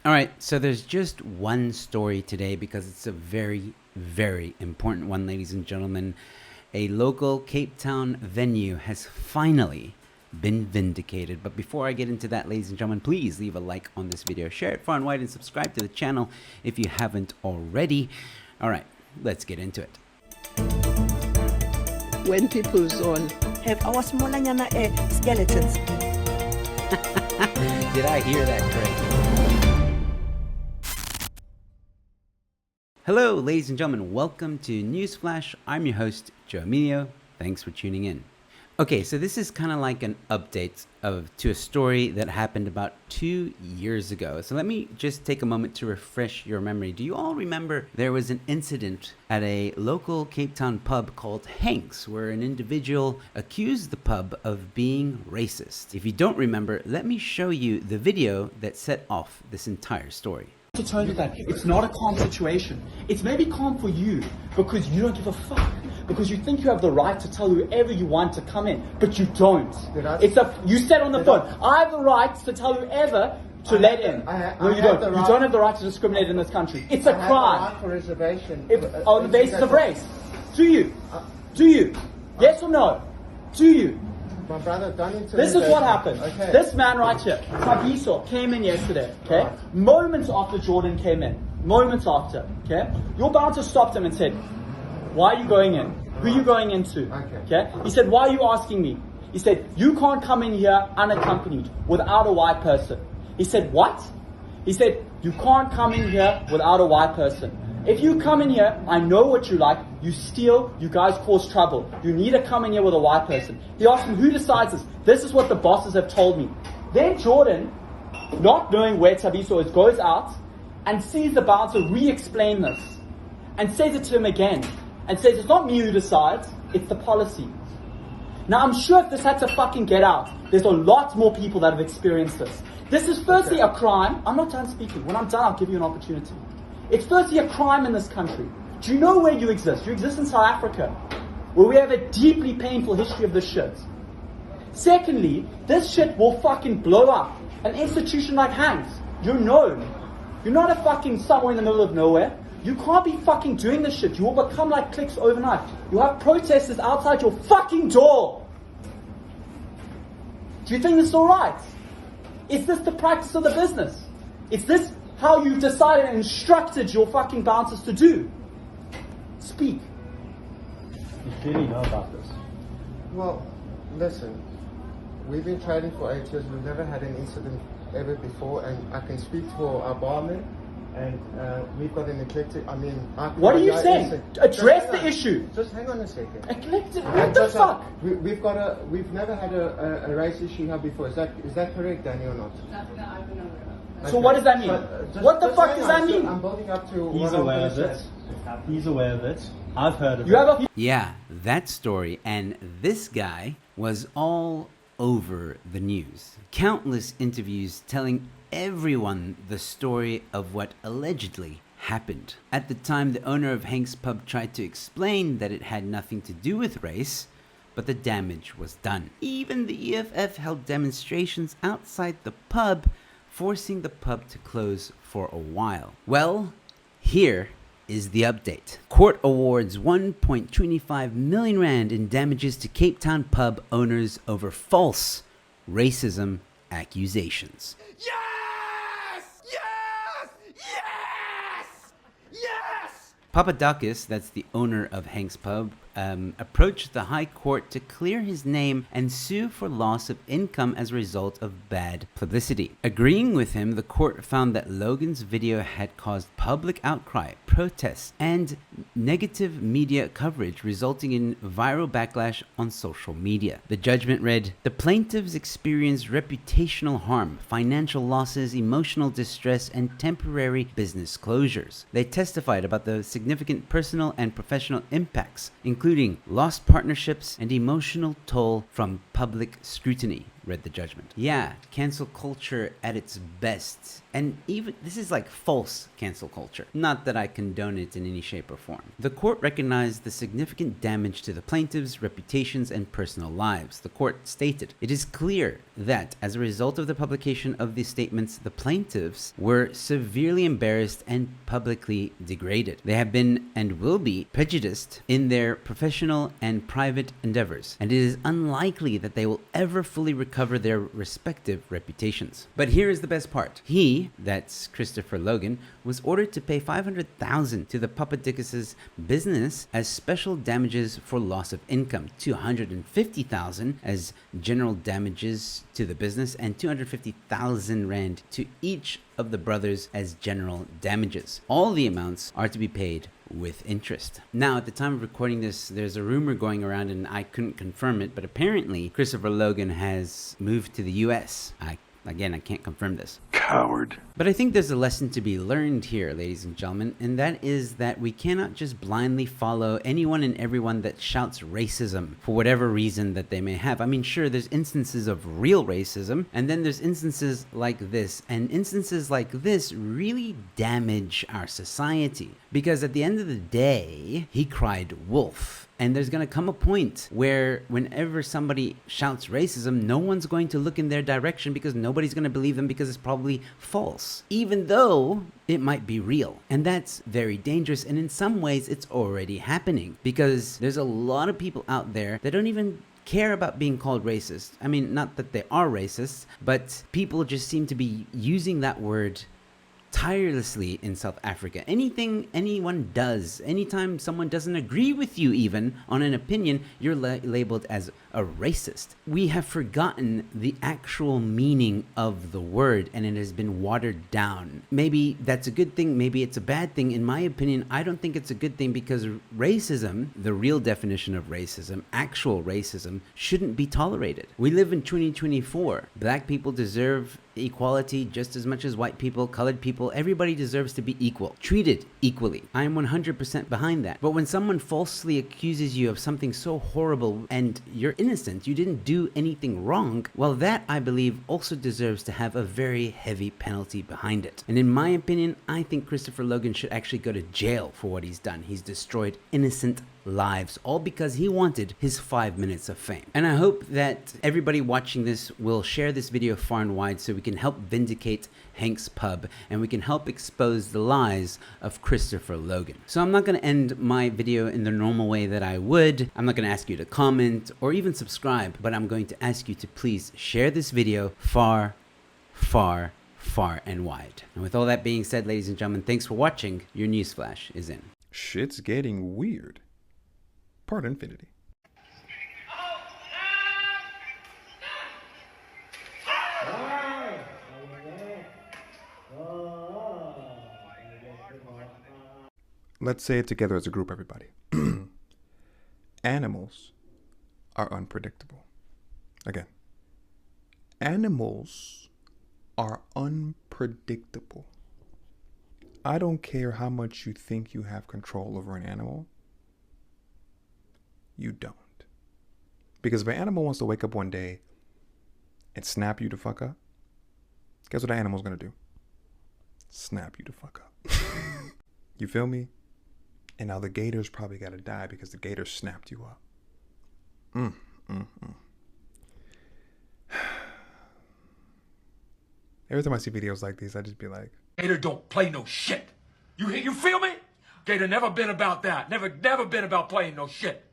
All right, so there's just one story today because it's a very, very important one, ladies and gentlemen. A local Cape Town venue has finally been vindicated. But before I get into that, ladies and gentlemen, please leave a like on this video, share it far and wide, and subscribe to the channel if you haven't already. All right, let's get into it. When people zone have our smallanyana skeletons. Did I hear that correctly? Hello, ladies and gentlemen. Welcome to Newsflash. I'm your host, Joe Emilio. Thanks for tuning in. Okay, so this is kind of like an update to a story that happened about 2 years ago. So let me just take a moment to refresh your memory. Do you all remember there was an incident at a local Cape Town pub called Hank's where an individual accused the pub of being racist? If you don't remember, let me show you the video that set off this entire story. To tell you that it's not a calm situation. It's maybe calm for you because you don't give a fuck, because you think you have the right to tell whoever you want to come in, but you don't. You said on the phone, I have the right to tell whoever to let in. No, you don't. You don't have the right to discriminate in this country. It's a crime. Right for reservation. On the basis of race. Do you? Do you? Yes or no? Do you? My brother, don't intimidate. This is what happened. Okay. This man right here, Tabiso, came in yesterday, okay? Right. Moments after Jordan came in. Moments after, okay? Your bouncer stopped him and said, why are you going in? Who are you going into? Okay? He said, why are you asking me? He said, you can't come in here unaccompanied without a white person. He said, what? He said, you can't come in here without a white person. If you come in here, I know what you like, you steal, you guys cause trouble. You need to come in here with a white person. He asked him, who decides this? This is what the bosses have told me. Then Jordan, not knowing where Tabiso is, goes out and sees the bouncer re-explain this and says it to him again and says, it's not me who decides, it's the policy. Now I'm sure if this had to fucking get out, there's a lot more people that have experienced this. This is firstly a crime. I'm not done speaking. When I'm done, I'll give you an opportunity. It's firstly a crime in this country. Do you know where you exist? You exist in South Africa, where we have a deeply painful history of this shit. Secondly, this shit will fucking blow up. An institution like Hank's, you're known. You're not a fucking somewhere in the middle of nowhere. You can't be fucking doing this shit. You will become like cliques overnight. You'll have protesters outside your fucking door. Do you think this is alright? Is this the practice of the business? Is this how you decided and instructed your fucking bouncers to do? Speak. You clearly know about this. Well, listen, we've been trading for 8 years. We've never had an incident ever before, and I can speak for our barman, and we've got an eclectic, what are you saying? Address the issue. Just hang on a second. Eclectic? What the fuck? We've never had a race issue here before. Is that correct, Danny, or not? Nothing that I've been aware of. So what does that mean? What the fuck does that mean? I'm building up to He's aware of it. He's aware of it. I've heard of You it. have a Yeah, that story, and this guy was all over the news. Countless interviews telling everyone the story of what allegedly happened. At the time, the owner of Hank's Pub tried to explain that it had nothing to do with race, but the damage was done. Even the EFF held demonstrations outside the pub, forcing the pub to close for a while. Well, here is the update. Court awards 1.25 million rand in damages to Cape Town pub owners over false racism accusations. Yes! Yes! Yes! Yes! Papadakis, that's the owner of Hank's Pub, approached the High Court to clear his name and sue for loss of income as a result of bad publicity. Agreeing with him, the court found that Logan's video had caused public outcry, protests, and negative media coverage, resulting in viral backlash on social media. The judgment read, "The plaintiffs experienced reputational harm, financial losses, emotional distress, and temporary business closures. They testified about the significant personal and professional impacts, including lost partnerships and emotional toll from public scrutiny, read the judgment. Yeah, cancel culture at its best. And even, this is like false cancel culture. Not that I condone it in any shape or form. The court recognized the significant damage to the plaintiffs' reputations and personal lives. The court stated, "It is clear that as a result of the publication of these statements, the plaintiffs were severely embarrassed and publicly degraded. They have been and will be prejudiced in their professional and private endeavors, and it is unlikely that they will ever fully recover their respective reputations." But here is the best part. He, that's Christopher Logan, was ordered to pay $500,000 to the Papadakis' business as special damages for loss of income, $250,000 as general damages to the business, and 250,000 rand to each of the brothers as general damages. All the amounts are to be paid with interest. Now, at the time of recording this, there's a rumor going around, and I couldn't confirm it, but apparently Christopher Logan has moved to the US. Again, I can't confirm this. Coward. But I think there's a lesson to be learned here, ladies and gentlemen, and that is that we cannot just blindly follow anyone and everyone that shouts racism for whatever reason that they may have. I mean, sure, there's instances of real racism, and then there's instances like this, and instances like this really damage our society. Because at the end of the day, he cried wolf. And there's going to come a point where whenever somebody shouts racism, no one's going to look in their direction because nobody's going to believe them because it's probably false, even though it might be real. And that's very dangerous. And in some ways, it's already happening because there's a lot of people out there that don't even care about being called racist. I mean, not that they are racist, but people just seem to be using that word tirelessly in South Africa. Anything anyone does, anytime someone doesn't agree with you even on an opinion, you're labeled as a racist. We have forgotten the actual meaning of the word, and it has been watered down. Maybe that's a good thing, maybe it's a bad thing. In my opinion, I don't think it's a good thing because racism, the real definition of racism, actual racism, shouldn't be tolerated. We live in 2024. Black people deserve equality just as much as white people, colored people. Everybody deserves to be equal, treated equally. I am 100% behind that. But when someone falsely accuses you of something so horrible and you're innocent, you didn't do anything wrong, well, that I believe also deserves to have a very heavy penalty behind it. And in my opinion, I think Christopher Logan should actually go to jail for what he's done. He's destroyed innocent lives, all because he wanted his 5 minutes of fame. And I hope that everybody watching this will share this video far and wide so we can help vindicate Hank's Pub and we can help expose the lies of Christopher Logan. So I'm not going to end my video in the normal way that I would. I'm not going to ask you to comment or even subscribe, but I'm going to ask you to please share this video far, far, far and wide. And with all that being said, ladies and gentlemen, thanks for watching. Your Newsflash is in. Shit's getting weird. Part infinity. Let's say it together as a group, everybody. Animals are unpredictable. Again, animals are unpredictable. I don't care how much you think you have control over an animal. You don't. Because if an animal wants to wake up one day and snap you the fuck up, guess what that animal's gonna do? Snap you the fuck up. You feel me? And now the gator's probably gotta die because the gator snapped you up. Every time I see videos like these, I just be like, Gator don't play no shit. You feel me? Gator never been about that. Never been about playing no shit.